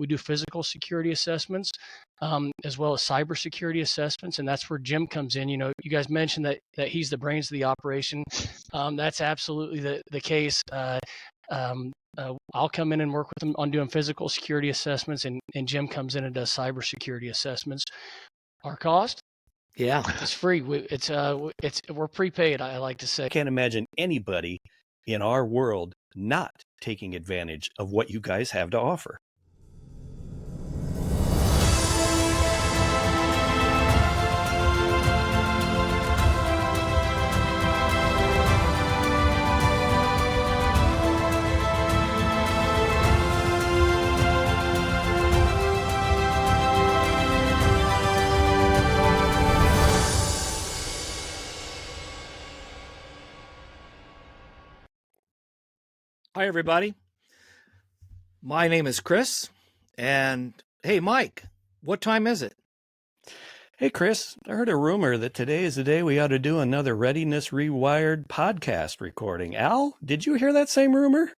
we do physical security assessments, as well as cybersecurity assessments, and that's where Jim comes in. You guys mentioned that he's the brains of the operation. That's absolutely the case. I'll come in and work with him on doing physical security assessments, and Jim comes in and does cybersecurity assessments. Our cost? Yeah, it's free. We're prepaid, I like to say. I can't imagine anybody in our world not taking advantage of what you guys have to offer. Hi, everybody. My name is Chris. And hey, Mike, what time is it? Hey, Chris, I heard a rumor that today is the day we ought to do another Readiness Rewired podcast recording. Al, did you hear that same rumor?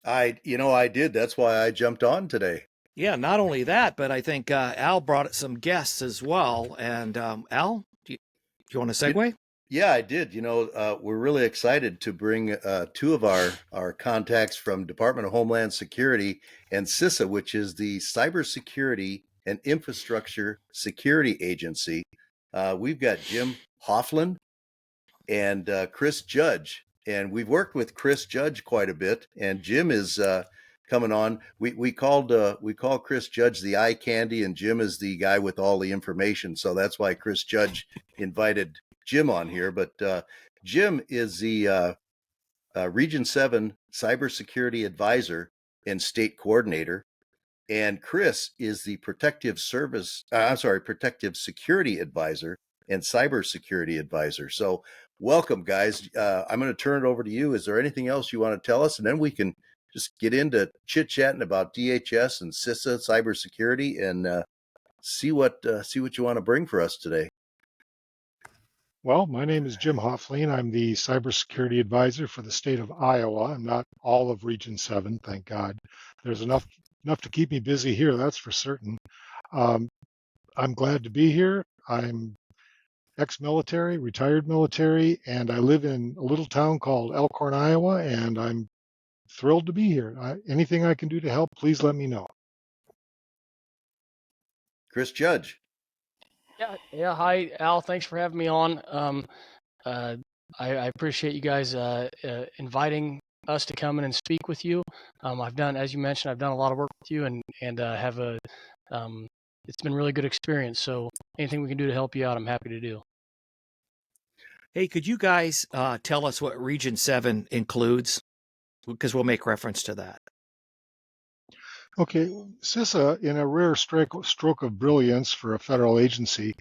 I did. That's why I jumped on today. Yeah, not only that, but I think Al brought some guests as well. And Al, do you want to segue? Yeah, I did. We're really excited to bring two of our contacts from Department of Homeland Security and CISA, which is the Cybersecurity and Infrastructure Security Agency. We've got Jim Hoffland and Chris Judge, and we've worked with Chris Judge quite a bit, and Jim is coming on. We call Chris Judge the eye candy, and Jim is the guy with all the information. So that's why Chris Judge invited Jim on here. But Jim is the Region 7 Cybersecurity Advisor and State Coordinator, and Chris is the Protective Security Advisor and Cybersecurity Advisor. So welcome, guys. I'm going to turn it over to you. Is there anything else you want to tell us? And then we can just get into chit-chatting about DHS and CISA cybersecurity and see what you want to bring for us today. Well, my name is Jim Hoffling. I'm the Cybersecurity Advisor for the state of Iowa. I'm not all of Region 7, thank God. There's enough to keep me busy here, that's for certain. I'm glad to be here. I'm ex-military, retired military, and I live in a little town called Elkhorn, Iowa, and I'm thrilled to be here. Anything I can do to help, please let me know. Chris Judge. Yeah. Hi, Al. Thanks for having me on. I appreciate you guys inviting us to come in and speak with you. As you mentioned, I've done a lot of work with you, and have it's been a really good experience. So anything we can do to help you out, I'm happy to do. Hey, could you guys tell us what Region 7 includes? Because we'll make reference to that. Okay, CISA, in a rare stroke of brilliance for a federal agency,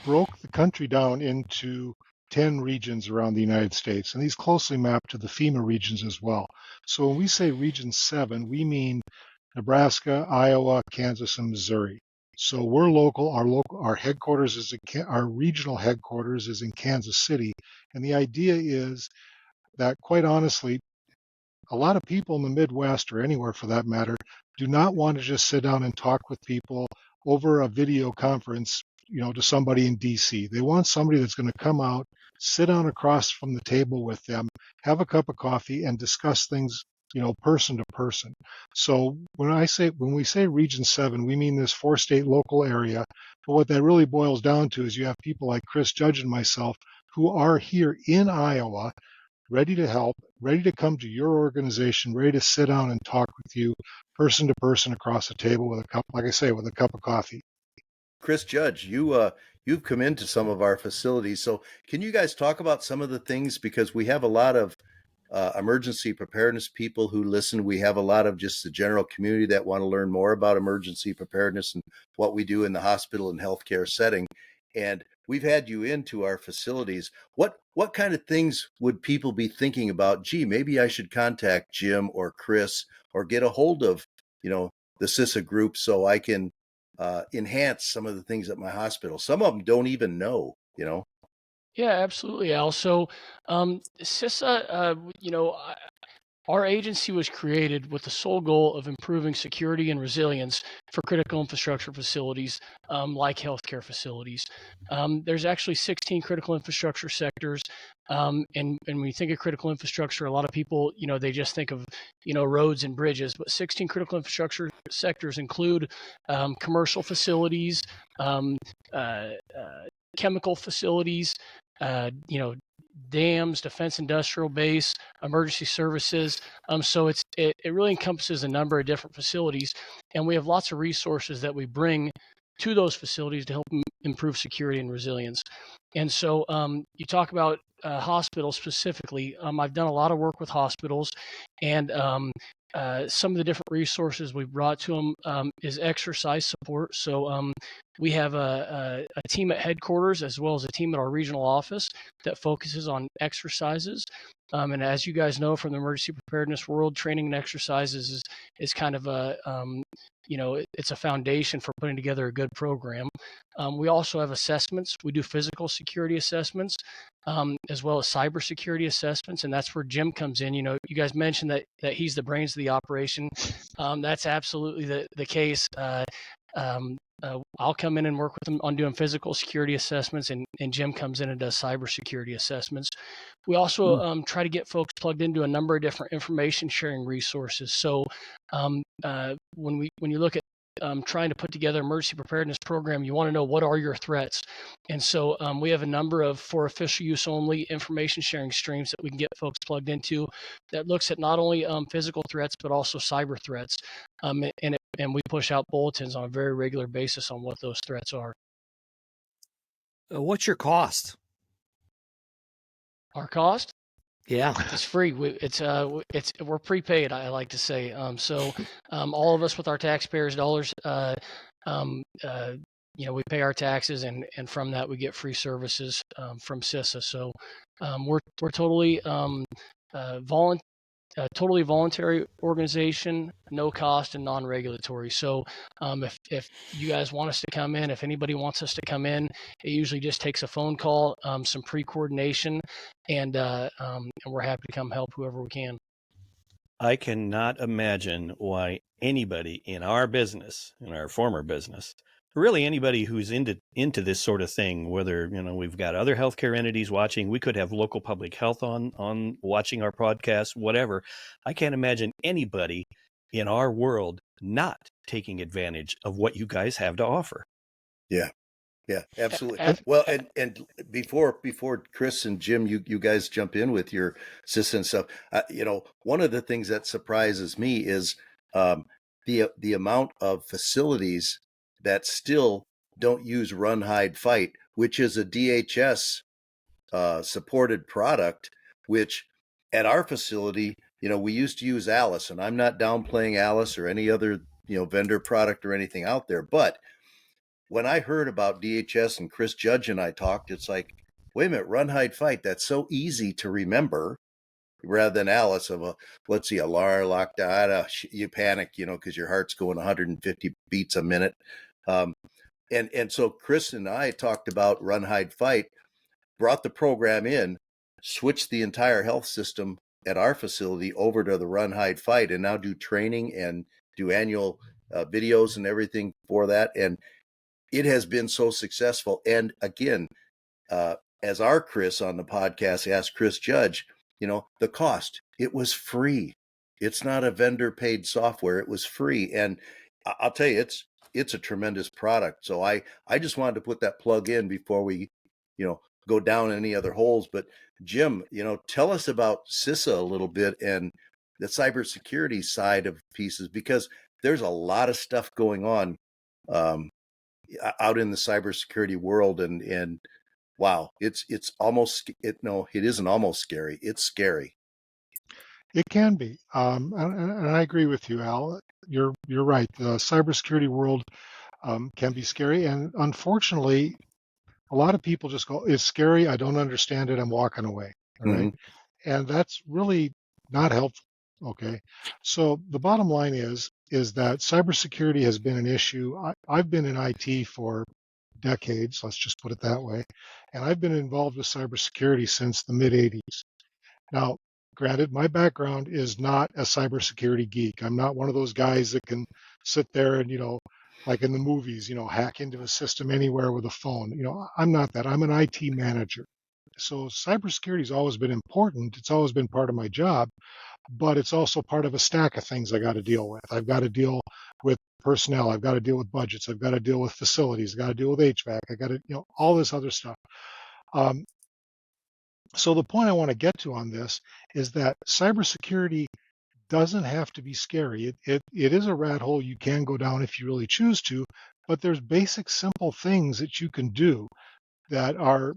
broke the country down into 10 regions around the United States, and these closely map to the FEMA regions as well. So when we say Region 7, we mean Nebraska, Iowa, Kansas, and Missouri. So we're local. Our headquarters our regional headquarters is in Kansas City, and the idea is that, quite honestly, a lot of people in the Midwest, or anywhere for that matter, do not want to just sit down and talk with people over a video conference, to somebody in DC. They want somebody that's going to come out, sit down across from the table with them, have a cup of coffee, and discuss things, person to person. So when we say Region 7, we mean this 4-state local area. But what that really boils down to is you have people like Chris Judge and myself who are here in Iowa, ready to help, ready to come to your organization, ready to sit down and talk with you person to person across the table with a cup, like I say, with a cup of coffee. Chris Judge, you've come into some of our facilities. So can you guys talk about some of the things, because we have a lot of emergency preparedness people who listen. We have a lot of just the general community that want to learn more about emergency preparedness and what we do in the hospital and healthcare setting. And we've had you into our facilities. What kind of things would people be thinking about? Gee, maybe I should contact Jim or Chris or get a hold of, the CISA group so I can enhance some of the things at my hospital. Some of them don't even know, Yeah, absolutely, Al. So CISA, Our agency was created with the sole goal of improving security and resilience for critical infrastructure facilities like healthcare facilities. There's actually 16 critical infrastructure sectors. And when you think of critical infrastructure, a lot of people, they just think of, roads and bridges, but 16 critical infrastructure sectors include commercial facilities, um, uh, chemical facilities, dams, defense industrial base, emergency services. So it really encompasses a number of different facilities, and we have lots of resources that we bring to those facilities to help improve security and resilience. And so you talk about hospitals specifically. I've done a lot of work with hospitals, and some of the different resources we've brought to them is exercise support. So we have a team at headquarters as well as a team at our regional office that focuses on exercises. And as you guys know from the emergency preparedness world, training and exercises is kind of it's a foundation for putting together a good program. We also have assessments. We do physical security assessments as well as cybersecurity assessments, and that's where Jim comes in. You guys mentioned that he's the brains of the operation. That's absolutely the case. I'll come in and work with them on doing physical security assessments, and Jim comes in and does cybersecurity assessments. We also try to get folks plugged into a number of different information sharing resources. So when you look at trying to put together an emergency preparedness program, you want to know what are your threats. And so we have a number of, for official use only, information sharing streams that we can get folks plugged into that looks at not only physical threats, but also cyber threats. And we push out bulletins on a very regular basis on what those threats are. What's your cost? Our cost? Yeah, it's free. We're prepaid, I like to say. So all of us with our taxpayers' dollars, we pay our taxes, and from that we get free services from CISA. So we're totally totally voluntary organization, no cost, and non-regulatory. So if you guys want us to come in, if anybody wants us to come in, it usually just takes a phone call, some pre-coordination, and we're happy to come help whoever we can. I cannot imagine why anybody in our business, in our former business, really anybody who's into this sort of thing, whether, we've got other healthcare entities watching, we could have local public health on watching our podcast, whatever. I can't imagine anybody in our world not taking advantage of what you guys have to offer. Yeah, absolutely. Well, and before Chris and Jim, you guys jump in with your CISA and stuff. One of the things that surprises me is the amount of facilities that still don't use Run, Hide, Fight, which is a DHS supported product. Which at our facility, we used to use Alice, and I'm not downplaying Alice or any other vendor product or anything out there, but when I heard about DHS and Chris Judge and I talked, it's like, wait a minute, Run, Hide, Fight. That's so easy to remember, rather than Alice of let's see, alarm, lockdown. You panic, because your heart's going 150 beats a minute. And so Chris and I talked about Run, Hide, Fight, brought the program in, switched the entire health system at our facility over to the Run, Hide, Fight, and now do training and do annual videos and everything for that. And it has been so successful. And again, as our Chris on the podcast asked Chris Judge, the cost, it was free. It's not a vendor paid software. It was free. And I'll tell you, it's a tremendous product. So I just wanted to put that plug in before we, go down any other holes. But Jim, tell us about CISA a little bit and the cybersecurity side of pieces, because there's a lot of stuff going on out in the cybersecurity world, and wow, it's almost it isn't almost scary. It's scary. It can be, and I agree with you, Al. You're right. The cybersecurity world can be scary, and unfortunately, a lot of people just go, "It's scary. I don't understand it. I'm walking away." All right, and that's really not helpful. Okay, so the bottom line is that cybersecurity has been an issue. I've been in IT for decades, let's just put it that way, and I've been involved with cybersecurity since the mid 80s. Now, granted, my background is not a cybersecurity geek. I'm not one of those guys that can sit there and, like in the movies, hack into a system anywhere with a phone. I'm not that. I'm an IT manager. So cybersecurity has always been important. It's always been part of my job, but it's also part of a stack of things I got to deal with. I've got to deal with personnel. I've got to deal with budgets. I've got to deal with facilities. I've got to deal with HVAC. I got to, all this other stuff. So the point I want to get to on this is that cybersecurity doesn't have to be scary. It is a rat hole you can go down if you really choose to, but there's basic, simple things that you can do that are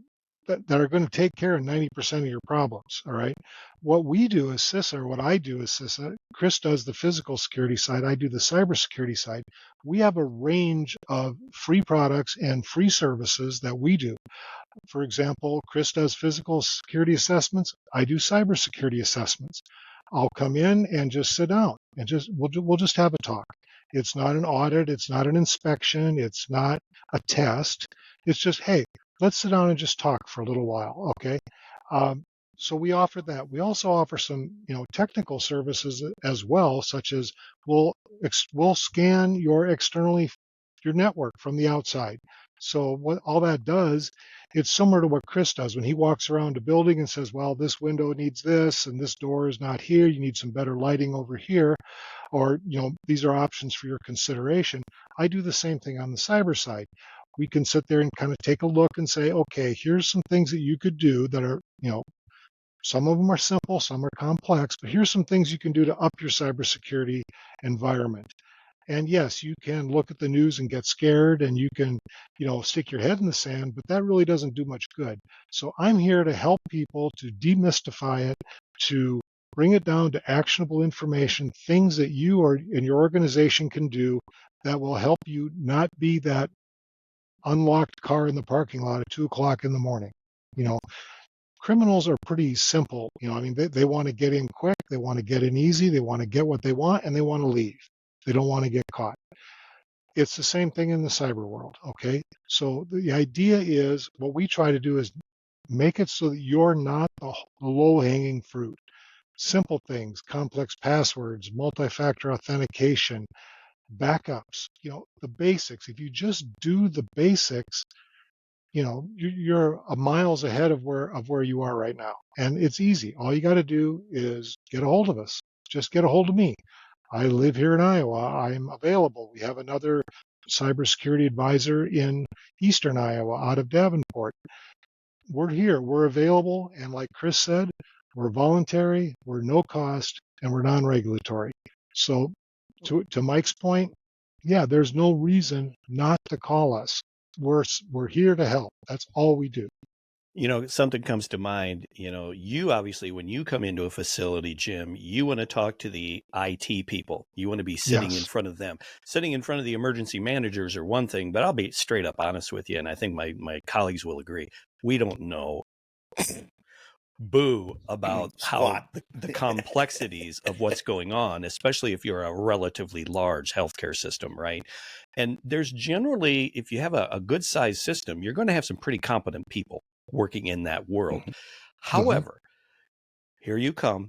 going to take care of 90% of your problems. All right. What we do as CISA, or what I do as CISA, Chris does the physical security side, I do the cybersecurity side. We have a range of free products and free services that we do. For example, Chris does physical security assessments. I do cybersecurity assessments. I'll come in and just sit down and we'll just have a talk. It's not an audit. It's not an inspection. It's not a test. It's just, hey, let's sit down and just talk for a little while. Okay. So we offer that. We also offer some, technical services as well, such as we'll scan your network from the outside. So what all that does, it's similar to what Chris does when he walks around a building and says, well, this window needs this and this door is not here. You need some better lighting over here. Or, these are options for your consideration. I do the same thing on the cyber side. We can sit there and kind of take a look and say, okay, here's some things that you could do that are, some of them are simple, some are complex, but here's some things you can do to up your cybersecurity environment. And yes, you can look at the news and get scared and you can, stick your head in the sand, but that really doesn't do much good. So I'm here to help people to demystify it, to bring it down to actionable information, things that you or and your organization can do that will help you not be that unlocked car in the parking lot at 2:00 in the morning. Criminals are pretty simple. They want to get in quick, they want to get in easy, they want to get what they want, and they want to leave. They don't want to get caught. It's the same thing in the cyber world, okay? So the idea is, what we try to do is make it so that you're not the low-hanging fruit. Simple things, complex passwords, multi-factor authentication, backups, the basics. If you just do the basics, you're miles ahead of where you are right now. And it's easy. All you got to do is get a hold of us. Just get a hold of me. I live here in Iowa. I'm available. We have another cybersecurity advisor in Eastern Iowa out of Davenport. We're here. We're available. And like Chris said, we're voluntary, we're no cost, and we're non-regulatory. So to Mike's point, yeah, there's no reason not to call us. We're here to help. That's all we do. Something comes to mind. You obviously, when you come into a facility, Jim, you want to talk to the IT people. You want to be sitting in front of them. Sitting in front of the emergency managers are one thing, but I'll be straight up honest with you, and I think my colleagues will agree. We don't know boo about how the complexities of what's going on, especially if you're a relatively large healthcare system, right? And there's generally, if you have a good sized system, you're going to have some pretty competent people working in that world. However, here you come.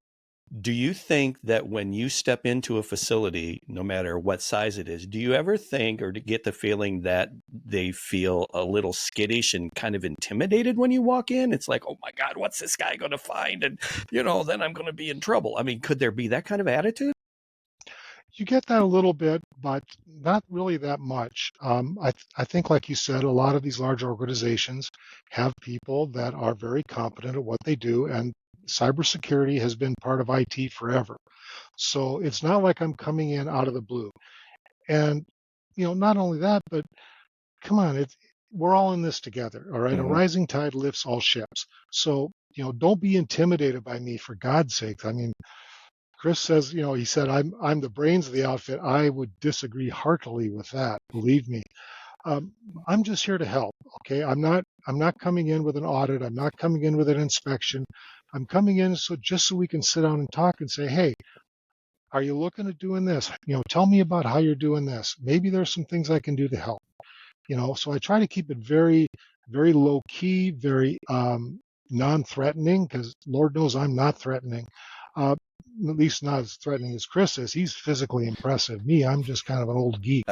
Do you think that when you step into a facility, no matter what size it is, do you ever think or to get the feeling that they feel a little skittish and kind of intimidated when you walk in? It's like, oh my God, what's this guy going to find? And, then I'm going to be in trouble. I mean, could there be that kind of attitude? You get that a little bit, but not really that much. I think, like you said, a lot of these large organizations have people that are very competent at what they do, and cybersecurity has been part of IT forever. So it's not like I'm coming in out of the blue. And, not only that, but come on, we're all in this together, all right? A rising tide lifts all ships. So, don't be intimidated by me, for God's sake. I mean, Chris says, he said, I'm the brains of the outfit. I would disagree heartily with that. Believe me. I'm just here to help. Okay. I'm not coming in with an audit. I'm not coming in with an inspection. I'm coming in just so we can sit down and talk and say, hey, are you looking at doing this? Tell me about how you're doing this. Maybe there's some things I can do to help. So I try to keep it very, very low key, very non-threatening, because Lord knows I'm not threatening. At least not as threatening as Chris is. He's physically impressive. Me, I'm just kind of an old geek,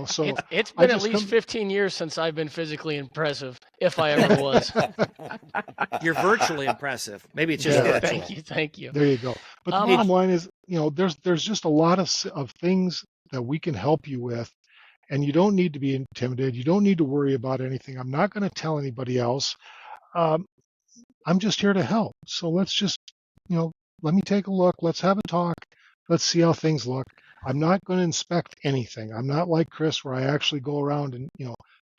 so It's I been at just least come. 15 years since I've been physically impressive, if I ever was. You're virtually impressive. Maybe it's just Yeah. virtual. Thank you. There you go. But the bottom line is, there's just a lot of things that we can help you with, and you don't need to be intimidated. You don't need to worry about anything. I'm not going to tell anybody else. Um, I'm just here to help. So let's just, let me take a look. Let's have a talk. Let's see how things look. I'm not going to inspect anything. I'm not like Chris, where I actually go around and,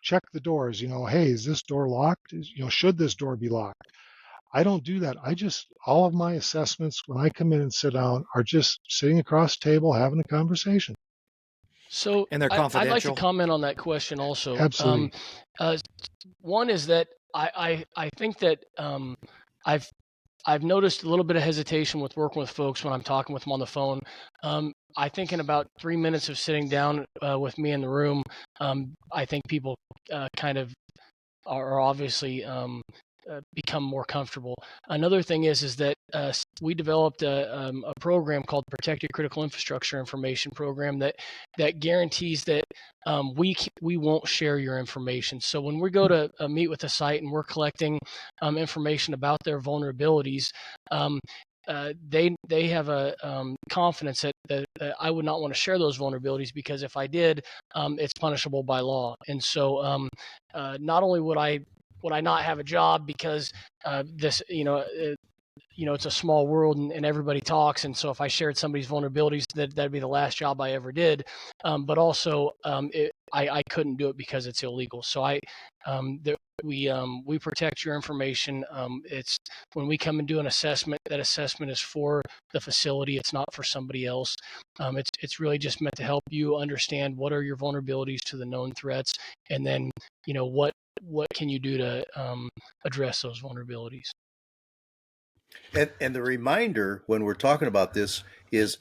check the doors. Hey, is this door locked? Should this door be locked? I don't do that. All of my assessments when I come in and sit down are just sitting across the table having a conversation. So And they're I'd like to confidential. comment on that question also. Absolutely. One is that I think that I've noticed a little bit of hesitation with working with folks when I'm talking with them on the phone. I think in about 3 minutes of sitting down with me in the room, I think people kind of are obviously become more comfortable. Another thing is that we developed a program called Protected Critical Infrastructure Information Program that guarantees that we won't share your information. So when we go to meet with a site and we're collecting information about their vulnerabilities, they have a confidence that I would not want to share those vulnerabilities, because if I did, it's punishable by law. And so not only would I not have a job because this, it's a small world and everybody talks. And so if I shared somebody's vulnerabilities, that'd be the last job I ever did. But also I couldn't do it because it's illegal. So we protect your information. It's when we come and do an assessment, that assessment is for the facility. It's not for somebody else. It's really just meant to help you understand what are your vulnerabilities to the known threats, and then what can you do to address those vulnerabilities. And the reminder when we're talking about this is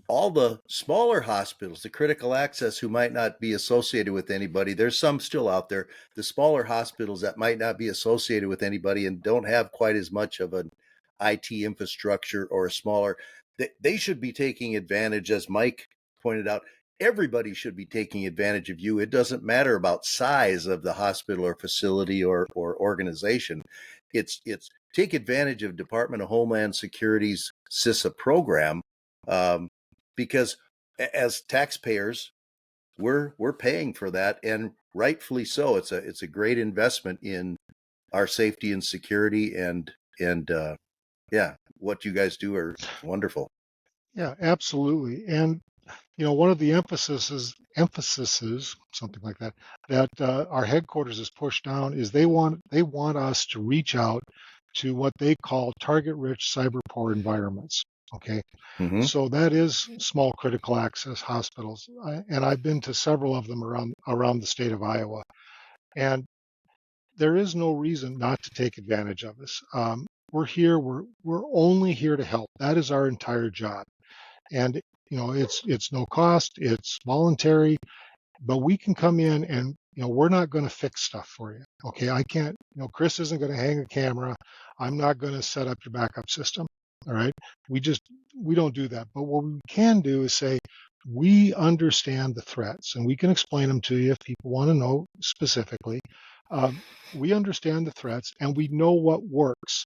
all the smaller hospitals, the critical access who might not be associated with anybody. There's some still out there. The smaller hospitals that might not be associated with anybody and don't have quite as much of an IT infrastructure or a smaller, they should be taking advantage, as Mike pointed out. Everybody should be taking advantage of you. It doesn't matter about size of the hospital or facility or organization. It's take advantage of Department of Homeland Security's CISA program, because as taxpayers, we're paying for that, and rightfully so. It's a great investment in our safety and security, and yeah, what you guys do are wonderful. Yeah, absolutely. And one of the emphases, something like that, that our headquarters has pushed down is they want us to reach out to what they call target-rich cyber poor environments. Okay, so that is small critical access hospitals, and I've been to several of them around the state of Iowa, and there is no reason not to take advantage of us. We're here. We're only here to help. That is our entire job, and it's no cost. It's voluntary, but we can come in and we're not going to fix stuff for you. Okay, I can't. Chris isn't going to hang a camera. I'm not going to set up your backup system. All right, we don't do that. But what we can do is say we understand the threats and we can explain them to you if people want to know specifically. We understand the threats and we know what works.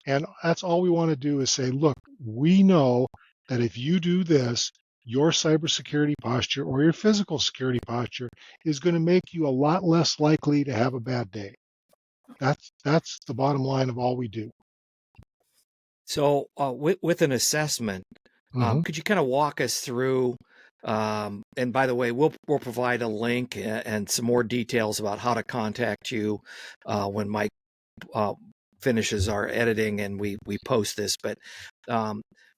And that's all we want to do is say, look, we know that if you do this, your cybersecurity posture or your physical security posture is going to make you a lot less likely to have a bad day. That's the bottom line of all we do. So with an assessment, could you kind of walk us through? And by the way, we'll provide a link and some more details about how to contact you when Mike finishes our editing and we post this. But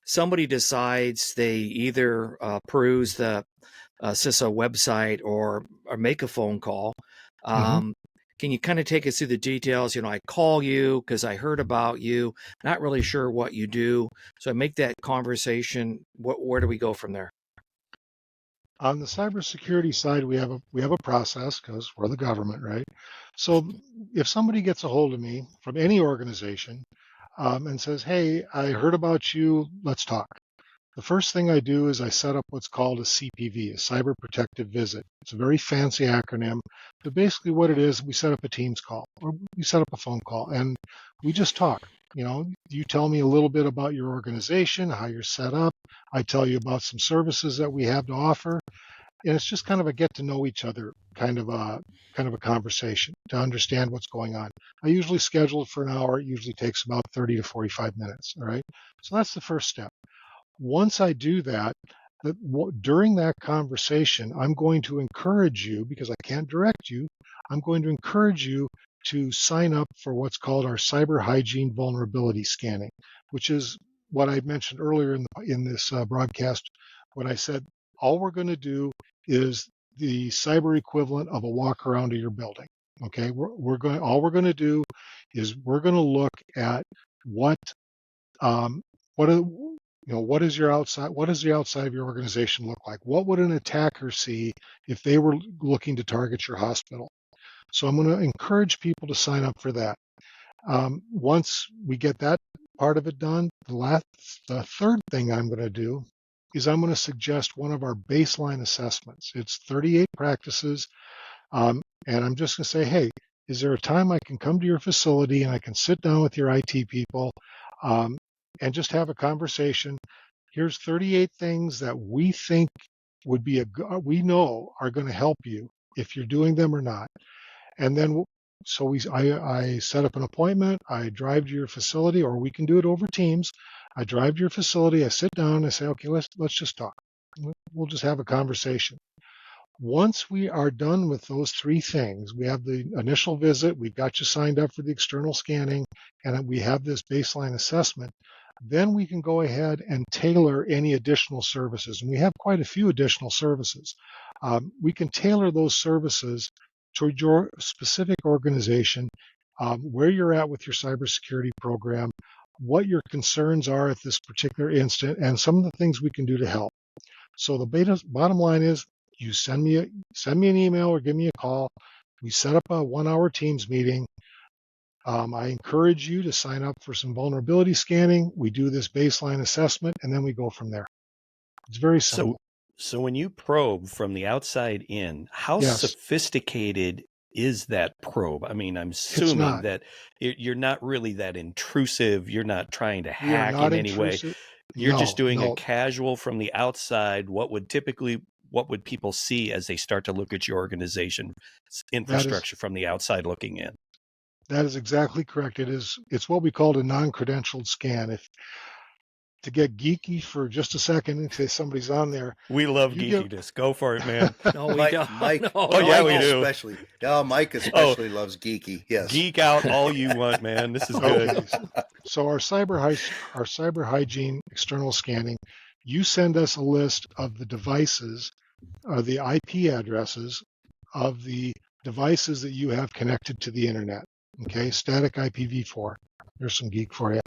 somebody decides they either peruse the CISA website or make a phone call. Can you kind of take us through the details? I call you because I heard about you, not really sure what you do. So I make that conversation. Where do we go from there? On the cybersecurity side, we have a process because we're the government, right? So if somebody gets a hold of me from any organization and says, "Hey, I heard about you. Let's talk." The first thing I do is I set up what's called a CPV, a Cyber Protective Visit. It's a very fancy acronym, but basically what it is, we set up a Teams call or we set up a phone call and we just talk. You tell me a little bit about your organization, how you're set up. I tell you about some services that we have to offer, and it's just kind of a get to know each other kind of a conversation to understand what's going on. I usually schedule it for an hour. It usually takes about 30 to 45 minutes. All right. So that's the first step. Once I do that, during that conversation, I'm going to encourage you, because I can't direct you, I'm going to encourage you to sign up for what's called our cyber hygiene vulnerability scanning, which is what I mentioned earlier in this broadcast when I said all we're going to do is the cyber equivalent of a walk around of your building. Okay, all we're going to do is we're going to look at what what are, what is the outside of your organization look like? What would an attacker see if they were looking to target your hospital? So I'm going to encourage people to sign up for that. Once we get that part of it done, the third thing I'm going to do is I'm going to suggest one of our baseline assessments. It's 38 practices, and I'm just going to say, hey, is there a time I can come to your facility and I can sit down with your IT people and just have a conversation? Here's 38 things that we think we know are going to help you if you're doing them or not. And then I set up an appointment. I drive to your facility, or we can do it over Teams. I drive to your facility. I sit down. I say, okay, let's just talk. We'll just have a conversation. Once we are done with those three things, we have the initial visit, we've got you signed up for the external scanning, and we have this baseline assessment. Then we can go ahead and tailor any additional services. And we have quite a few additional services. We can tailor those services to your specific organization, where you're at with your cybersecurity program, what your concerns are at this particular instant, and some of the things we can do to help. So the bottom line is, you send me an email or give me a call. We set up a 1-hour Teams meeting. I encourage you to sign up for some vulnerability scanning. We do this baseline assessment, and then we go from there. It's very simple. So when you probe from the outside in, how sophisticated is that probe? I mean, I'm assuming that you're not really that intrusive. You're not trying to hack in any way. You're just doing a casual from the outside. What would people see as they start to look at your organization infrastructure from the outside looking in? That is exactly correct. It's what we call a non-credentialed scan. To get geeky for just a second in case somebody's on there. We love geekiness. Go for it, man. No, we don't. Mike, no. Oh, yeah, we do. Especially. Oh, Mike especially loves geeky. Yes. Geek out all you want, man. This is good. So our cyber hygiene external scanning, you send us a list of the devices, the IP addresses of the devices that you have connected to the internet. Okay, static IPv4. There's some geek for you.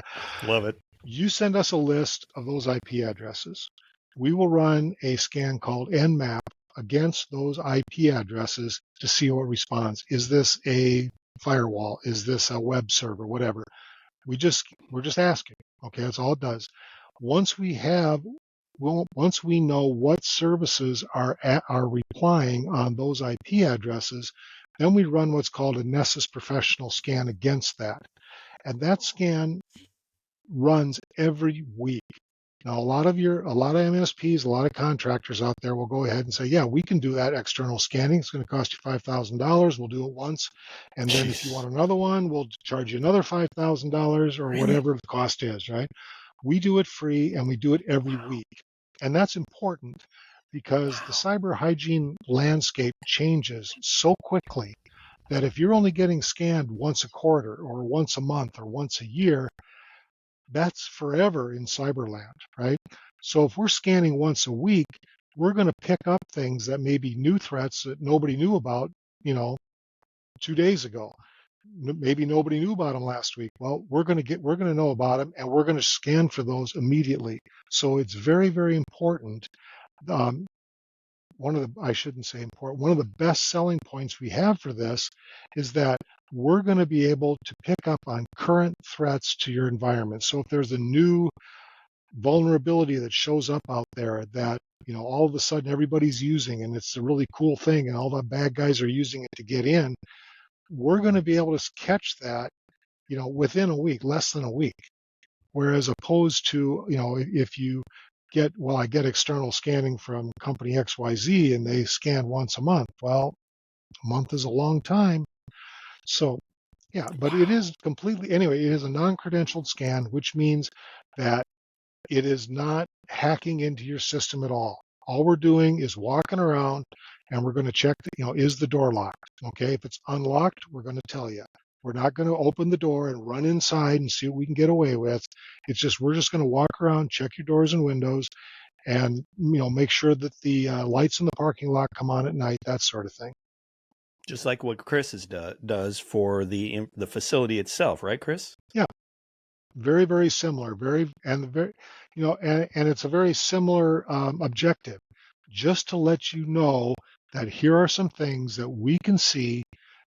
Love it. You send us a list of those IP addresses. We will run a scan called Nmap against those IP addresses to see what responds. Is this a firewall? Is this a web server? Whatever. We're just asking. Okay, that's all it does. Once we know what services are replying on those IP addresses, then we run what's called a Nessus professional scan against that. And that scan runs every week. Now, a lot of MSPs, a lot of contractors out there will go ahead and say, yeah, we can do that external scanning. It's going to cost you $5,000. We'll do it once. And then if you want another one, we'll charge you another $5,000 or whatever the cost is, right? We do it free and we do it every week. And that's important because the cyber hygiene landscape changes so quickly that if you're only getting scanned once a quarter or once a month or once a year, that's forever in cyberland, right? So if we're scanning once a week, we're going to pick up things that may be new threats that nobody knew about, 2 days ago. Maybe nobody knew about them last week. Well, we're going to know about them, and we're going to scan for those immediately. So it's very, very important I shouldn't say important, one of the best selling points we have for this is that we're going to be able to pick up on current threats to your environment. So if there's a new vulnerability that shows up out there that, all of a sudden everybody's using and it's a really cool thing and all the bad guys are using it to get in, we're going to be able to catch that, within a week, less than a week. Whereas opposed to, if you I get external scanning from company XYZ and they scan once a month. Well, a month is a long time. So, yeah, but it is anyway, it is a non-credentialed scan, which means that it is not hacking into your system at all. All we're doing is walking around and we're going to check, is the door locked? Okay, if it's unlocked, we're going to tell you. We're not going to open the door and run inside and see what we can get away with. We're just going to walk around, check your doors and windows, and make sure that the lights in the parking lot come on at night, that sort of thing. Just like what Chris does for the facility itself, right, Chris? Yeah, very, very similar. And it's a very similar objective, just to let you know that here are some things that we can see.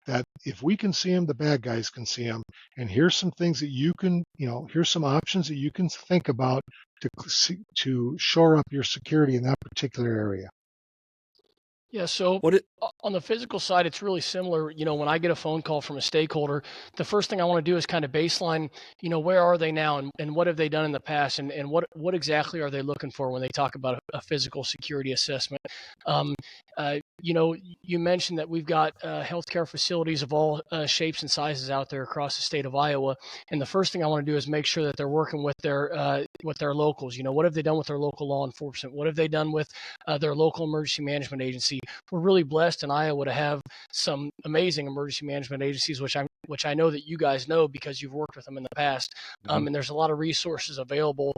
That if we can see them, the bad guys can see them. And here's some things that you can, here's some options that you can think about to shore up your security in that particular area. Yeah, so on the physical side, it's really similar. When I get a phone call from a stakeholder, the first thing I want to do is kind of baseline, where are they now and what have they done in the past and what exactly are they looking for when they talk about a physical security assessment. You mentioned that we've got healthcare facilities of all shapes and sizes out there across the state of Iowa. And the first thing I want to do is make sure that they're working with their locals. What have they done with their local law enforcement? What have they done with their local emergency management agency? We're really blessed in Iowa to have some amazing emergency management agencies, which I know that you guys know because you've worked with them in the past. And there's a lot of resources available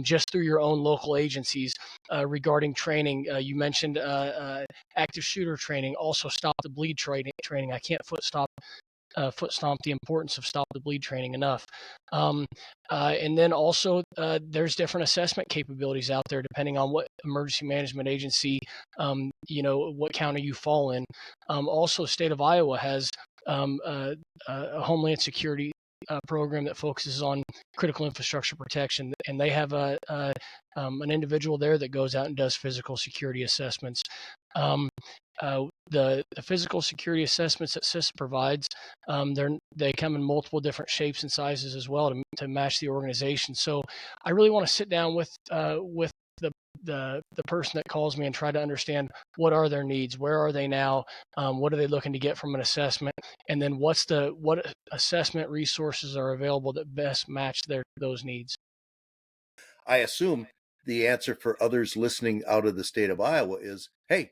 just through your own local agencies regarding training. You mentioned active shooter training, also stop the bleed training. I can't foot stomp the importance of stop the bleed training enough. And then also there's different assessment capabilities out there depending on what emergency management agency, what county you fall in. Also, state of Iowa has a Homeland Security program that focuses on critical infrastructure protection, and they have an individual there that goes out and does physical security assessments. The physical security assessments that CISA provides, they come in multiple different shapes and sizes as well to match the organization. So I really want to sit down with the person that calls me and try to understand what are their needs, where are they now, what are they looking to get from an assessment, and then what assessment resources are available that best match those needs. I assume the answer for others listening out of the state of Iowa is, hey,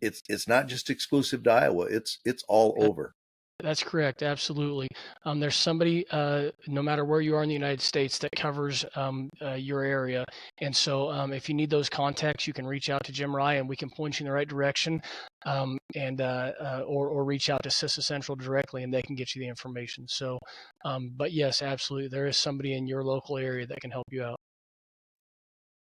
it's not just exclusive to Iowa. It's all over. That's correct. Absolutely. There's somebody, no matter where you are in the United States, that covers your area. And so if you need those contacts, you can reach out to Jim Rye and we can point you in the right direction, or reach out to CISA Central directly and they can get you the information. So, but yes, absolutely. There is somebody in your local area that can help you out.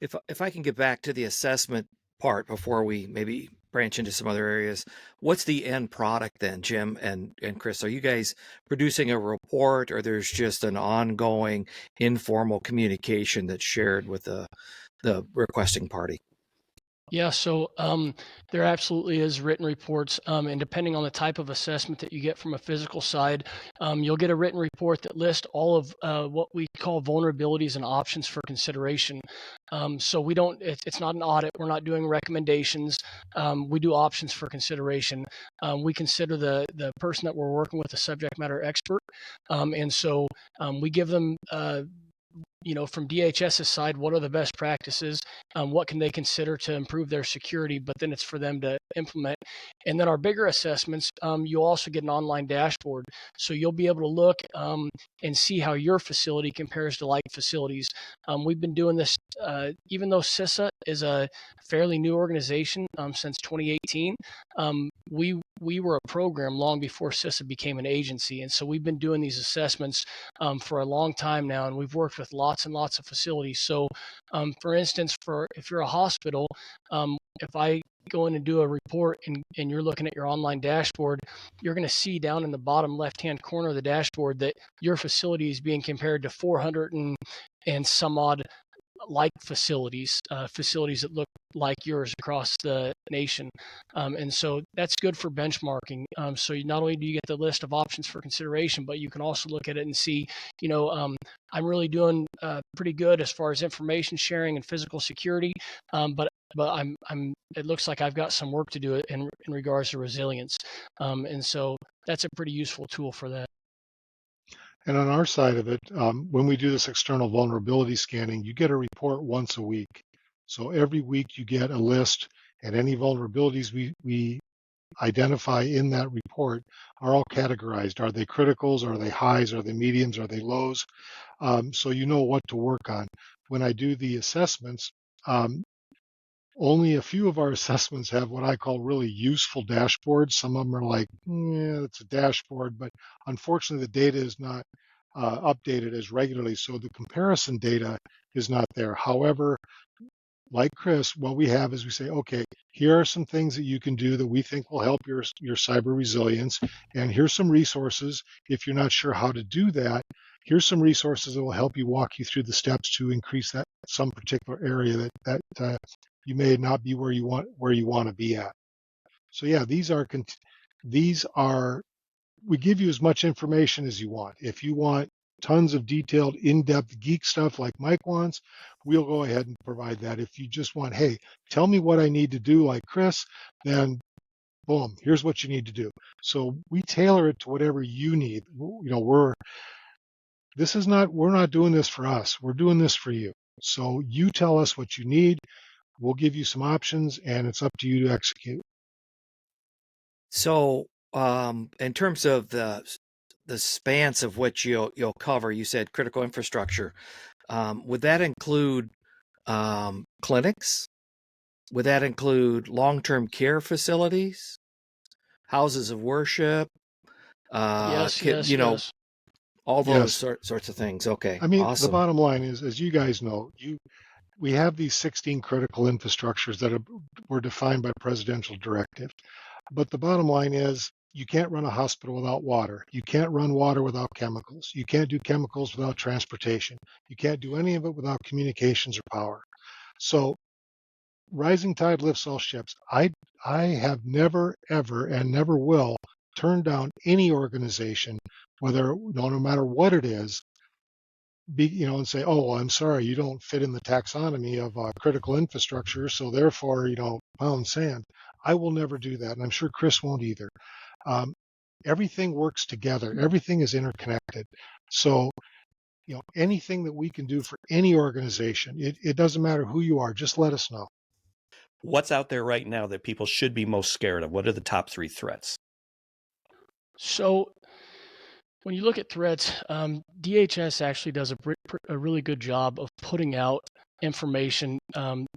If I can get back to the assessment part before we maybe branch into some other areas, what's the end product then, Jim and Chris? Are you guys producing a report, or there's just an ongoing informal communication that's shared with the requesting party? Yeah, so there absolutely is written reports, and depending on the type of assessment that you get from a physical side, you'll get a written report that lists all of what we call vulnerabilities and options for consideration. So we don't, it's not an audit. We're not doing recommendations. We do options for consideration. We consider the person that we're working with a subject matter expert, and so we give them from DHS's side, what are the best practices? What can they consider to improve their security? But then it's for them to implement. And then our bigger assessments, you'll also get an online dashboard. So you'll be able to look and see how your facility compares to like facilities. We've been doing this, even though CISA is a fairly new organization since 2018. We were a program long before CISA became an agency. And so we've been doing these assessments for a long time now, and we've worked with lots and lots of facilities. So for instance, if you're a hospital, if I go in and do a report and you're looking at your online dashboard, you're going to see down in the bottom left-hand corner of the dashboard that your facility is being compared to 400 and some odd like facilities that look like yours across the nation. And so that's good for benchmarking. So not only do you get the list of options for consideration, but you can also look at it and see, I'm really doing pretty good as far as information sharing and physical security. But it looks like I've got some work to do in regards to resilience. And so that's a pretty useful tool for that. And on our side of it, when we do this external vulnerability scanning, you get a report once a week. So every week you get a list, and any vulnerabilities we identify in that report are all categorized. Are they criticals? Are they highs? Are they mediums? Are they lows? So you know what to work on. When I do the assessments, only a few of our assessments have what I call really useful dashboards. Some of them are like, yeah, it's a dashboard, but unfortunately the data is not updated as regularly, so the comparison data is not there. However, like Chris, what we have is we say, okay, here are some things that you can do that we think will help your cyber resilience, and here's some resources. If you're not sure how to do that, here's some resources that will help you walk you through the steps to increase that some particular area that you may not be where you want to be at. So yeah, these are we give you as much information as you want. If you want tons of detailed, in-depth geek stuff like Mike wants, we'll go ahead and provide that. If you just want, hey, tell me what I need to do like Chris, then boom, here's what you need to do. So we tailor it to whatever you need. We're not doing this for us. We're doing this for you. So you tell us what you need. We'll give you some options, and it's up to you to execute. So, in terms of the spans of which you'll cover, you said critical infrastructure. Would that include clinics? Would that include long-term care facilities, houses of worship? Yes. All those Yes. sorts of things. Okay, I mean, awesome. the bottom line is, as you guys know, we have these 16 critical infrastructures that were defined by presidential directive. But the bottom line is, you can't run a hospital without water. You can't run water without chemicals. You can't do chemicals without transportation. You can't do any of it without communications or power. So rising tide lifts all ships. I have never, ever, and never will turn down any organization, no matter what it is, and say, oh, well, I'm sorry, you don't fit in the taxonomy of critical infrastructure, so therefore, pound sand. I will never do that, and I'm sure Chris won't either. Everything works together. Everything is interconnected. So, anything that we can do for any organization, it doesn't matter who you are, just let us know. What's out there right now that people should be most scared of? What are the top 3 threats? So when you look at threats, DHS actually does a really good job of putting out information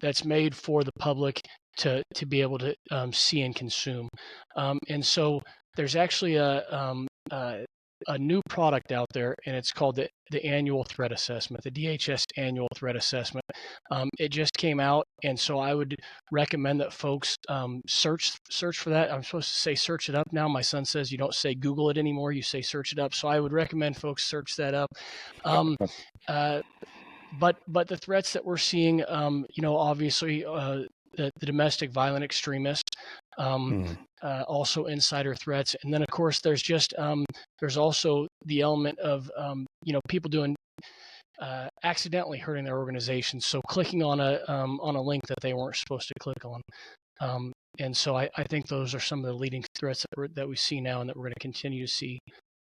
that's made for the public to be able to see and consume. And so there's actually a new product out there, and it's called the Annual Threat Assessment, the DHS Annual Threat Assessment. It just came out, and so I would recommend that folks search for that. I'm supposed to say search it up now. My son says you don't say Google it anymore, you say search it up. So I would recommend folks search that up. But the threats that we're seeing, obviously the domestic violent extremist, also insider threats, and then of course there's also the element of people doing accidentally hurting their organization, so clicking on a link that they weren't supposed to click on. And so I think those are some of the leading threats that we see now and that we're going to continue to see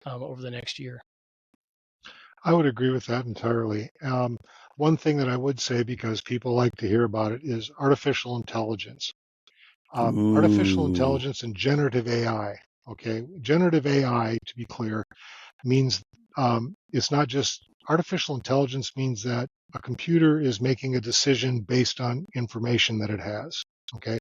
over the next year. I would agree with that entirely. One thing that I would say, because people like to hear about it, is artificial intelligence. Artificial intelligence and generative AI. Okay, generative AI, to be clear, means it's not just artificial intelligence means that a computer is making a decision based on information that it has. Okay,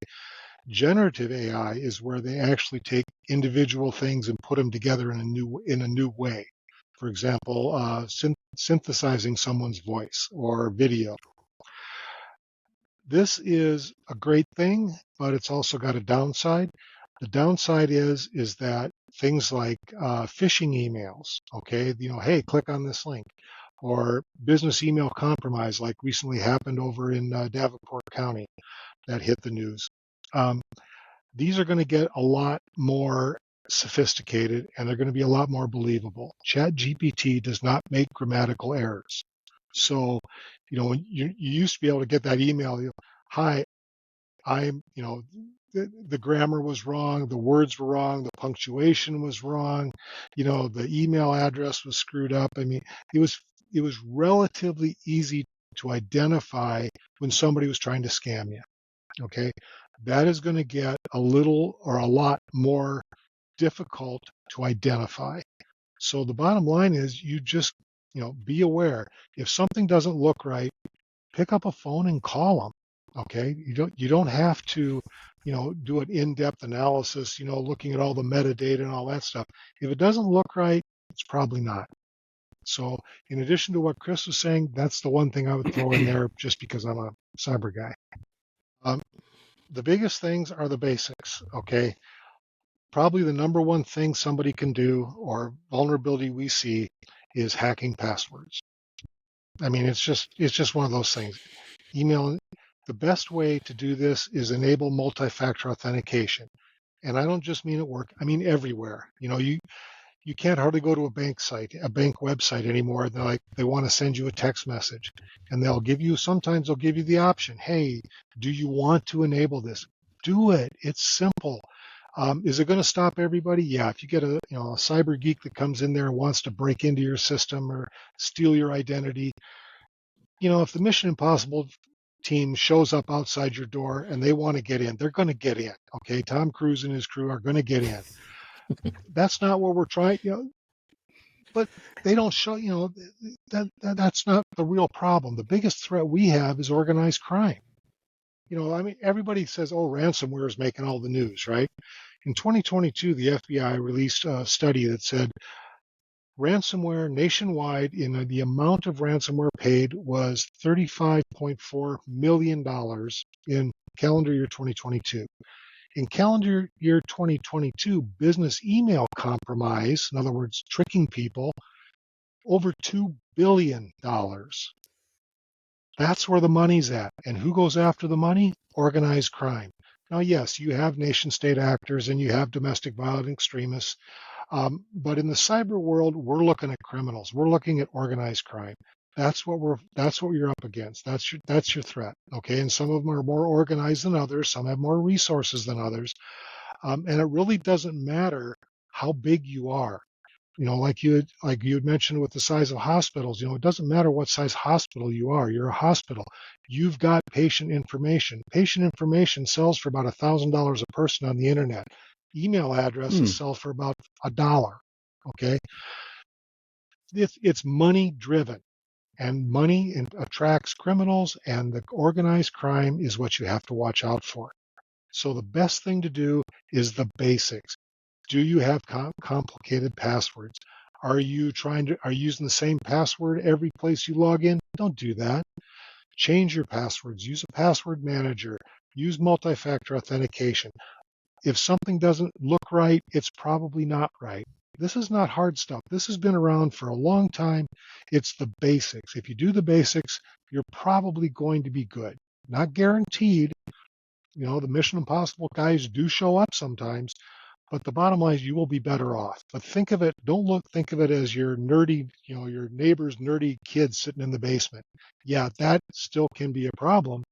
generative AI is where they actually take individual things and put them together in a new way. For example, synthesizing someone's voice or video. This is a great thing, but it's also got a downside. The downside is that things like phishing emails, okay, hey, click on this link, or business email compromise, like recently happened over in Davenport County, that hit the news. These are going to get a lot more sophisticated, and they're going to be a lot more believable. ChatGPT does not make grammatical errors. So, when you used to be able to get that email, hi, I'm, the grammar was wrong, the words were wrong, the punctuation was wrong, the email address was screwed up. I mean, it was relatively easy to identify when somebody was trying to scam you. Okay, that is going to get a little or a lot more difficult to identify. So the bottom line is you just, be aware. If something doesn't look right, pick up a phone and call them. Okay, you don't have to, do an in-depth analysis, looking at all the metadata and all that stuff. If it doesn't look right, it's probably not. So in addition to what Chris was saying, that's the one thing I would throw in there just because I'm a cyber guy. The biggest things are the basics, okay? Probably the number one thing somebody can do or vulnerability we see is hacking passwords. I mean, it's just one of those things. Email, the best way to do this is enable multi-factor authentication. And I don't just mean at work, I mean everywhere. You can't hardly go to a bank website anymore. They want to send you a text message, and sometimes they'll give you the option, hey, do you want to enable this? Do it. It's simple. Is it going to stop everybody? Yeah. If you get a cyber geek that comes in there and wants to break into your system or steal your identity, if the Mission Impossible team shows up outside your door and they want to get in, they're going to get in. Okay. Tom Cruise and his crew are going to get in. That's not what we're trying, but they don't show, that's not the real problem. The biggest threat we have is organized crime. I mean, everybody says, oh, ransomware is making all the news, right? In 2022, the FBI released a study that said ransomware nationwide, the amount of ransomware paid was $35.4 million in calendar year 2022. In calendar year 2022, business email compromise, in other words, tricking people, over $2 billion. That's where the money's at. And who goes after the money? Organized crime. Now, yes, you have nation state actors and you have domestic violent extremists. But in the cyber world, we're looking at criminals. We're looking at organized crime. That's what you're up against. That's your threat. Okay. And some of them are more organized than others. Some have more resources than others. And it really doesn't matter how big you are. Like you had mentioned with the size of hospitals, it doesn't matter what size hospital you are. You're a hospital. You've got patient information. Patient information sells for about $1,000 a person on the internet. Email addresses sell for about $1. Okay. It's money driven, and money attracts criminals, and the organized crime is what you have to watch out for. So the best thing to do is the basics. Do you have complicated passwords? Are you using the same password every place you log in? Don't do that. Change your passwords. Use a password manager. Use multi-factor authentication. If something doesn't look right, it's probably not right. This is not hard stuff. This has been around for a long time. It's the basics. If you do the basics, you're probably going to be good. Not guaranteed. The Mission Impossible guys do show up sometimes, but the bottom line is you will be better off. But think of it as your nerdy, your neighbor's nerdy kid sitting in the basement. Yeah, that still can be a problem,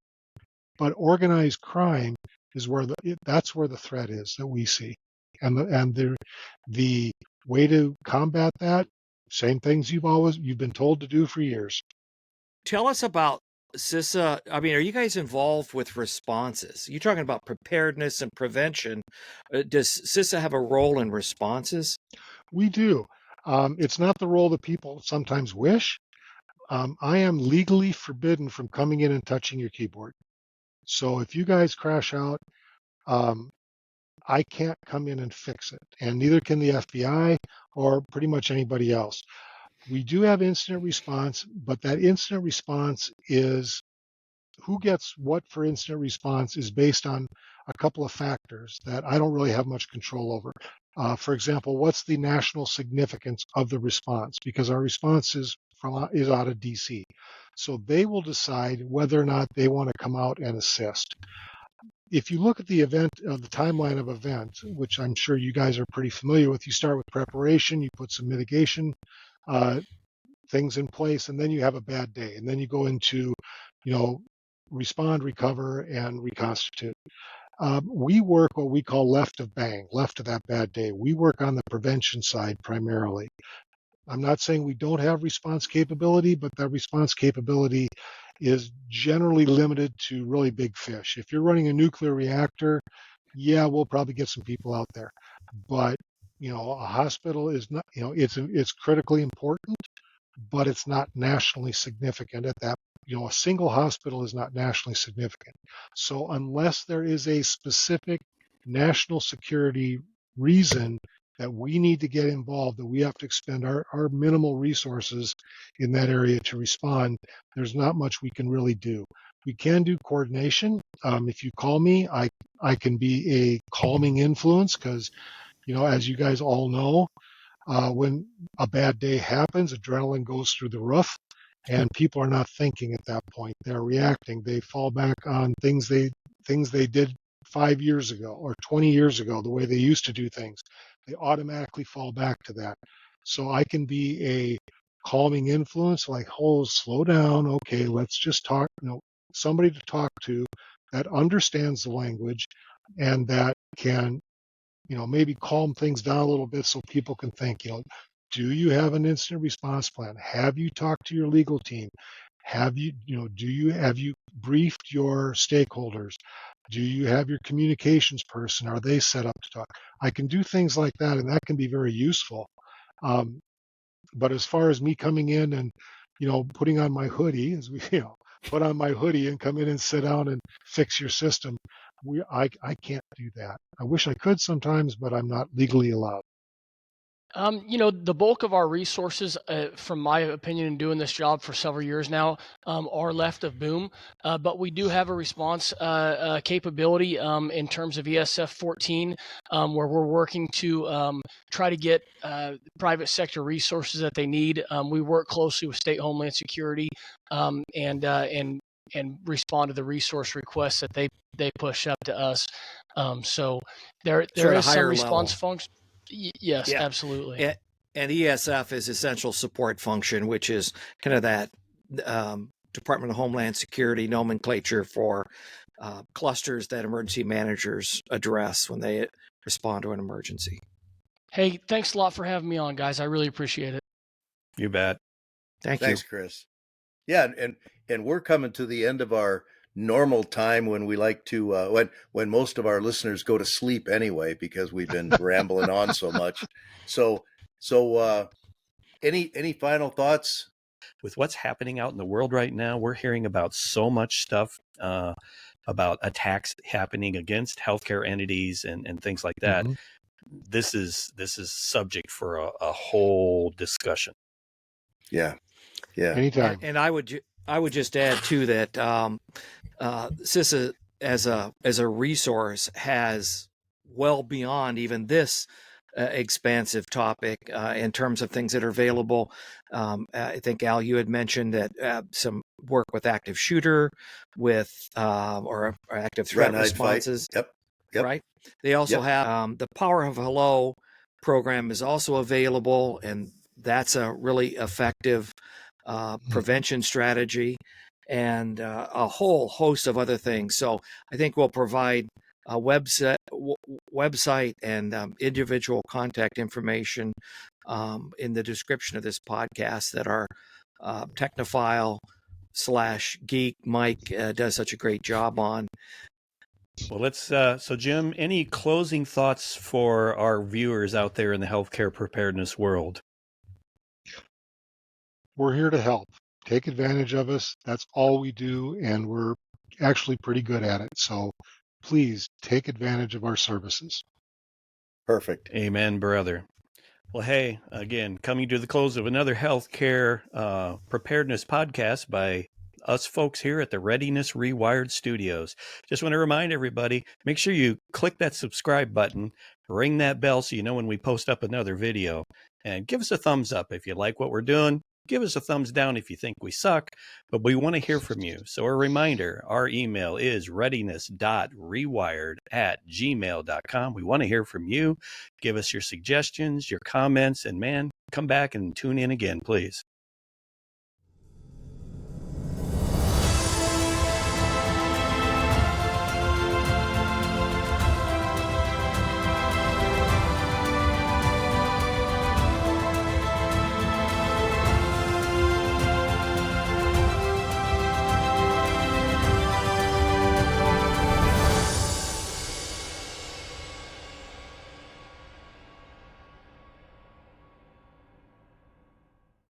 but organized crime is that's where the threat is that we see. And the way to combat that, same things you've been told to do for years. Tell us about CISA. I mean, are you guys involved with responses? You're talking about preparedness and prevention. Does CISA have a role in responses? We do. It's not the role that people sometimes wish. I am legally forbidden from coming in and touching your keyboard. So if you guys crash out, I can't come in and fix it, and neither can the FBI or pretty much anybody else. We do have incident response, but that incident response is who gets what for incident response is based on a couple of factors that I don't really have much control over. For example, what's the national significance of the response? Because our response is out of DC. So they will decide whether or not they want to come out and assist. If you look at the timeline of events, which I'm sure you guys are pretty familiar with, you start with preparation, you put some mitigation things in place, and then you have a bad day, and then you go into, respond, recover, and reconstitute. We work what we call left of bang, left of that bad day. We work on the prevention side primarily. I'm not saying we don't have response capability, but that response capability is generally limited to really big fish. If you're running a nuclear reactor, yeah, we'll probably get some people out there. But, a hospital is not, it's critically important, but it's not nationally significant at that. A single hospital is not nationally significant. So unless there is a specific national security reason that we need to get involved, that we have to expend our minimal resources in that area to respond, there's not much we can really do. We can do coordination. If you call me, I can be a calming influence because, as you guys all know, when a bad day happens, adrenaline goes through the roof, and people are not thinking at that point. They're reacting. They fall back on things they did 5 years ago or 20 years ago, the way they used to do things. They automatically fall back to that. So I can be a calming influence, like, oh, slow down. Okay, let's just talk. Somebody to talk to that understands the language and that can maybe calm things down a little bit so people can think, do you have an incident response plan? Have you talked to your legal team? Have you briefed your stakeholders? Do you have your communications person? Are they set up to talk? I can do things like that, and that can be very useful. But as far as me coming in and, putting on my hoodie, as we, put on my hoodie and come in and sit down and fix your system, I can't do that. I wish I could sometimes, but I'm not legally allowed. The bulk of our resources, from my opinion, in doing this job for several years now, are left of boom. But we do have a response capability in terms of ESF 14, where we're working to try to get private sector resources that they need. We work closely with state Homeland Security and respond to the resource requests that they push up to us. So there is some response function. Yes, yeah. Absolutely. And ESF is essential support function, which is kind of that Department of Homeland Security nomenclature for clusters that emergency managers address when they respond to an emergency. Hey, thanks a lot for having me on, guys. I really appreciate it. You bet. Thanks, Chris. Yeah, and we're coming to the end of our normal time when we like to when most of our listeners go to sleep anyway, because we've been rambling on so much. So any final thoughts? With what's happening out in the world right now, we're hearing about so much stuff about attacks happening against healthcare entities and things like that. Mm-hmm. This is subject for a whole discussion. Yeah. Anytime. And I would just add too that CISA as a resource has well beyond even this expansive topic in terms of things that are available. I think, Al, you had mentioned that some work with active shooter, with or active threat responses. Yep. Right. They also have the Power of Hello program is also available, and that's a really effective prevention strategy, and a whole host of other things. So I think we'll provide a website and individual contact information in the description of this podcast that our technophile/geek Mike does such a great job on. Well, let's. So, Jim, any closing thoughts for our viewers out there in the healthcare preparedness world? We're here to help. Take advantage of us. That's all we do, and we're actually pretty good at it. So please take advantage of our services. Perfect. Amen, brother. Well, hey, again, coming to the close of another healthcare preparedness podcast by us folks here at the Readiness Rewired Studios. Just want to remind everybody, make sure you click that subscribe button, ring that bell so you know when we post up another video, and give us a thumbs up if you like what we're doing. Give us a thumbs down if you think we suck, but we want to hear from you. So a reminder, our email is readiness.rewired@gmail.com. We want to hear from you. Give us your suggestions, your comments, and man, come back and tune in again, please.